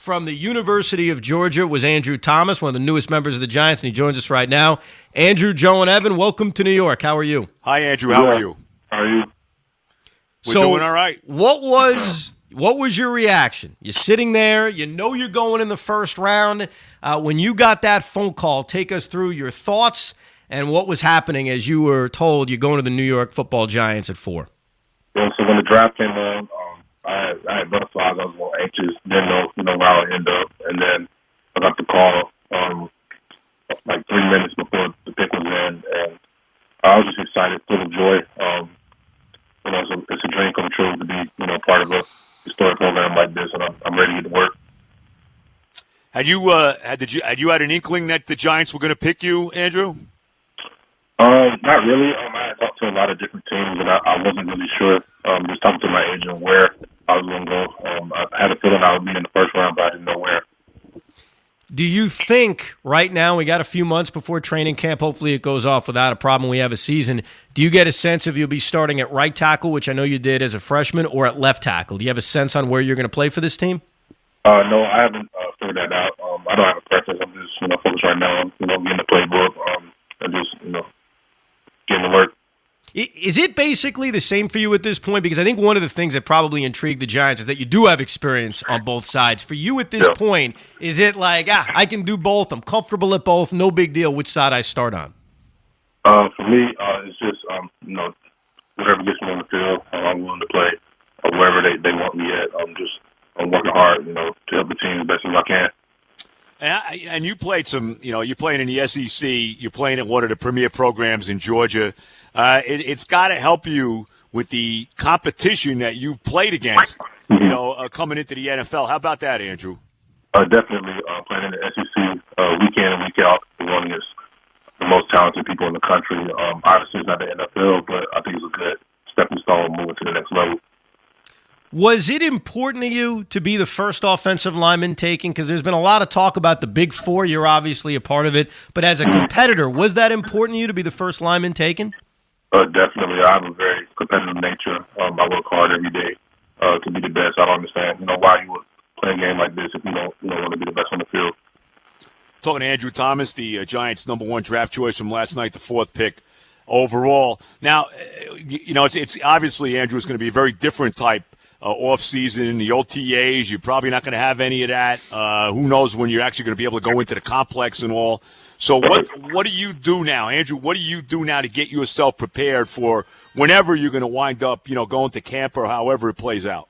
from the University of Georgia was Andrew Thomas, one of the newest members of the Giants, and he joins us right now. Andrew, Joe, and Evan, welcome to New York. How are you? Hi, Andrew. How are you? How are you? We're doing all right. What was your reaction? You're sitting there. You know you're going in the first round. When you got that phone call, take us through your thoughts and what was happening as you were told you're going to the New York Football Giants at 4. Yeah, so when the draft came in, I had butterflies. I was a little anxious. Didn't know, where I would end up. And then I got the call like 3 minutes before the pick was in, and I was just excited, full of joy. It's a dream come true to be, part of a historic program like this, and I'm ready to get to work. Had you had an inkling that the Giants were going to pick you, Andrew? Not really. I had talked to a lot of different teams, and I wasn't really sure. Just talking to my agent where I was going to go. I had a feeling I would be in the first round, but I didn't know where. Do you think right now, we got a few months before training camp, hopefully it goes off without a problem, we have a season, do you get a sense if you'll be starting at right tackle, which I know you did as a freshman, or at left tackle? Do you have a sense on where you're going to play for this team? No, I haven't figured that out. I don't have a preference. I'm just, focused right now on, getting the playbook and just, getting to work. Is it basically the same for you at this point? Because I think one of the things that probably intrigued the Giants is that you do have experience on both sides. For you at this point, is it like, I can do both, I'm comfortable at both, no big deal which side I start on? For me, it's just, whatever gets me on the field, I'm willing to play wherever they want me at. I'm working hard, to help the team as best as I can. And you played you're playing in the SEC, you're playing at one of the premier programs in Georgia. It's got to help you with the competition that you've played against, coming into the NFL. How about that, Andrew? Definitely playing in the SEC week in and week out, going against the most talented people in the country. Obviously, it's not the NFL, but I think it's a good stepping stone moving to the next level. Was it important to you to be the first offensive lineman taken? Because there's been a lot of talk about the Big Four. You're obviously a part of it. But as a competitor, was that important to you to be the first lineman taken? Definitely. I have a very competitive nature. I work hard every day to be the best. I don't understand, why you would play a game like this if you don't want to be the best on the field. Talking to Andrew Thomas, the Giants' #1 draft choice from last night, the 4th pick overall. Now, it's obviously, Andrew, is going to be a very different type off-season, the OTAs. You're probably not going to have any of that. Who knows when you're actually going to be able to go into the complex and all. So what do you do now, Andrew? What do you do now to get yourself prepared for whenever you're going to wind up, going to camp or however it plays out?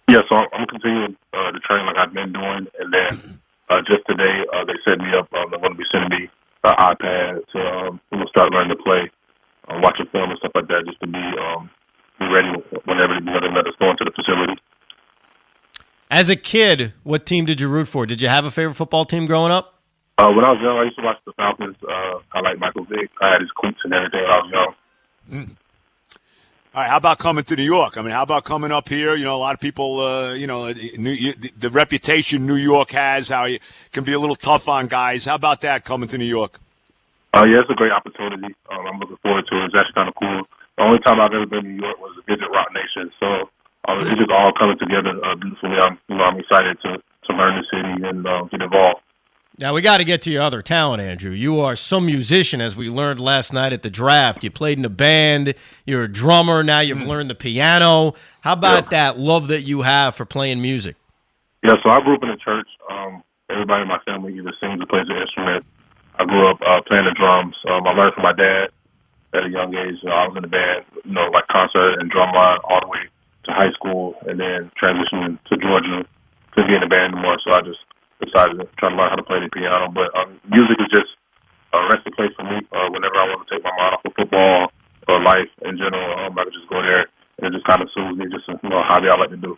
Yeah, so I'm continuing to train like I've been doing. And then just today they set me up. They're going to be sending me an iPad to start learning to play, watching film and stuff like that, just to be ready whenever they let us go into the facility. As a kid, what team did you root for? Did you have a favorite football team growing up? When I was young, I used to watch the Falcons. I like Michael Vick. I had his cleats and everything when I was young. All right, how about coming to New York? I mean, how about coming up here? A lot of people, the reputation New York has, how it can be a little tough on guys. How about that, coming to New York? Yeah, it's a great opportunity. I'm looking forward to it. It's actually kind of cool. The only time I've ever been to New York was to visit Rock Nation, so it's just all coming together beautifully. I'm excited to learn the city and get involved. Now, we got to get to your other talent, Andrew. You are some musician, as we learned last night at the draft. You played in a band. You're a drummer. Now you've learned the piano. How about that love that you have for playing music? Yeah, so I grew up in a church. Everybody in my family either sings or plays an instrument. I grew up playing the drums. I learned from my dad at a young age. I was in the band, like concert and drum line all the way to high school, and then transitioning to Georgia to be in the band more. So I just decided to try to learn how to play the piano. But music is just a resting place for me. Whenever I want to take my mind off of football or life in general, I can just go there, and it just kind of soothes me. Just a hobby I like to do.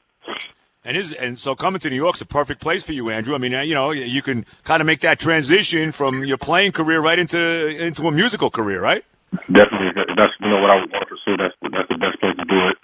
And so coming to New York's a perfect place for you, Andrew. I mean, you can kind of make that transition from your playing career right into a musical career, right? Definitely. That's what I want to pursue. That's the best place to do it.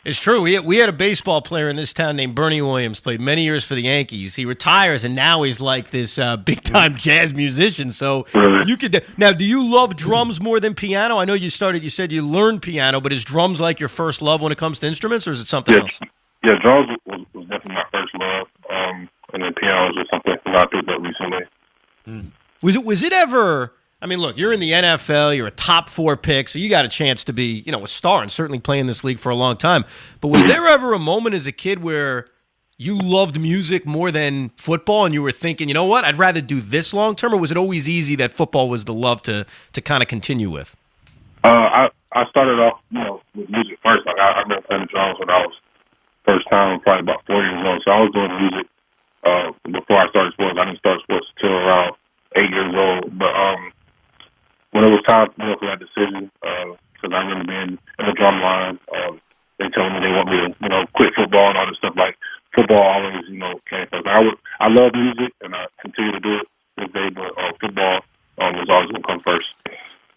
It's true. We had a baseball player in this town named Bernie Williams, played many years for the Yankees. He retires, and now he's like this big-time jazz musician. So you could now. Do you love drums more than piano? I know you said you learned piano, but is drums like your first love when it comes to instruments, or is it something else? Yeah, drums was definitely my first love. And was just something I picked up recently. Was it ever? I mean, look, you're in the NFL. You're a top 4 pick, so you got a chance to be, a star and certainly play in this league for a long time. But was there ever a moment as a kid where you loved music more than football, and you were thinking, you know what, I'd rather do this long term, or was it always easy that football was the love to kind of continue with? I started off, with music first. Like I remember playing the drums when I was first time, probably about 4 years old. So I was doing music before I started sports. I didn't start sports until around 8 years old. But when it was time, for that decision, because I remember being in the drum line, they told me they want me to, quit football and all this stuff. Like football always, came first. I love music and I continue to do it this day, but football was always going to come first.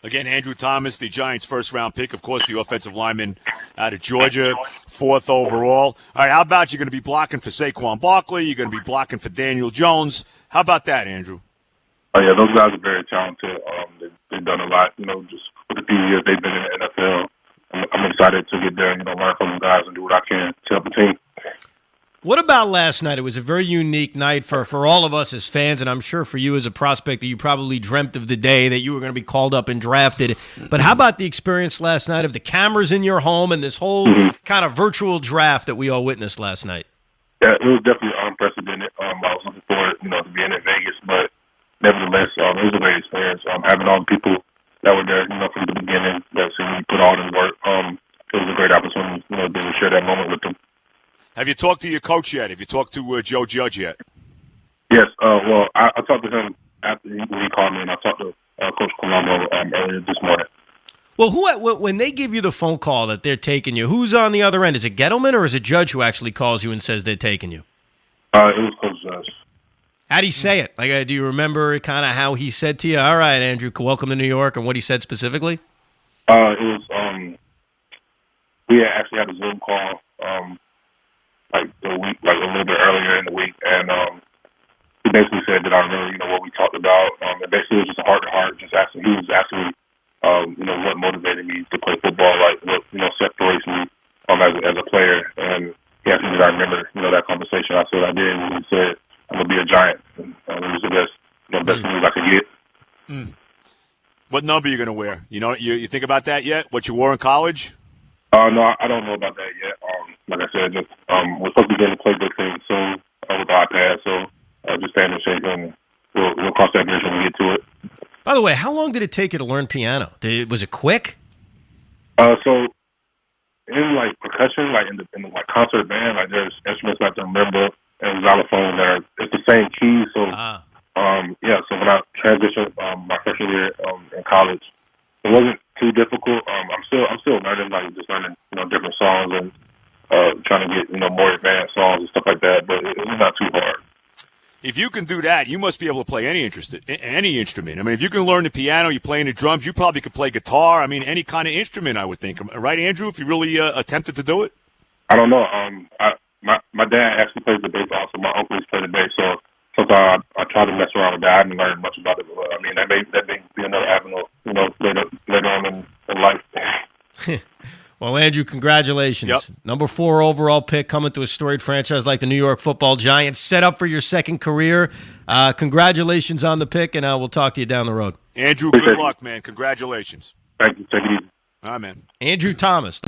Again, Andrew Thomas, the Giants' first-round pick, of course, the offensive lineman out of Georgia, 4th overall. All right, how about you're going to be blocking for Saquon Barkley? You're going to be blocking for Daniel Jones. How about that, Andrew? Oh, yeah, those guys are very talented. They've done a lot, just for the few years they've been in the NFL. I'm excited to get there and, learn from them guys and do what I can to help the team. What about last night? It was a very unique night for all of us as fans, and I'm sure for you as a prospect that you probably dreamt of the day that you were going to be called up and drafted. But how about the experience last night of the cameras in your home and this whole kind of virtual draft that we all witnessed last night? Yeah, it was definitely unprecedented. I was looking forward, to being in Vegas, but nevertheless, it was a great experience. Having all the people that were there, from the beginning, that seen me put all in work. It was a great opportunity, to share that moment with them. Have you talked to your coach yet? Have you talked to Joe Judge yet? Yes. Well, I talked to him after he called me, and I talked to Coach Colombo earlier this morning. Well, when they give you the phone call that they're taking you, who's on the other end? Is it Gettleman or is it Judge who actually calls you and says they're taking you? It was Coach Judge. How'd he say it? Like, do you remember kind of how he said to you, all right, Andrew, welcome to New York, and what he said specifically? It was, we actually had a Zoom call, like a little bit earlier in the week, and he basically said that I remember, what we talked about. And basically it was just a heart-to-heart, he was asking me, what motivated me to play football, like what, separates me as a player. And he asked me did I remember, that conversation. I said I did, and he said, I'm going to be a Giant. And it was the best news I could get. What number are you going to wear? You think about that yet? What you wore in college? No, I don't know about that yet. Like I said, just we're supposed to be getting a playbook thing soon with the iPad, so just staying in shape, and we'll cross that bridge when we get to it. By the way, how long did it take you to learn piano? Was it quick? So in percussion, in the concert band, there's instruments like the marimba and xylophone that it's the same key. So so when I transitioned my freshman year in college, it wasn't too difficult. I'm still learning, just learning, different songs and trying to get, more advanced songs and stuff like that. But it's not too hard. If you can do that, you must be able to play any instrument. I mean, if you can learn the piano, you're playing the drums, you probably could play guitar. I mean, any kind of instrument, I would think. Right, Andrew, if you really attempted to do it? I don't know. My dad actually plays the bass also. My uncles play the bass, so sometimes I try to mess around with that. I haven't learned much about it. But, I mean, that may be another avenue, later on in life. Well, Andrew, congratulations. Yep. Number 4 overall pick coming to a storied franchise like the New York Football Giants. Set up for your second career. Congratulations on the pick, and we'll talk to you down the road. Andrew, good luck, man. Congratulations. Thank you. Take it easy. All right, man. Andrew Thomas.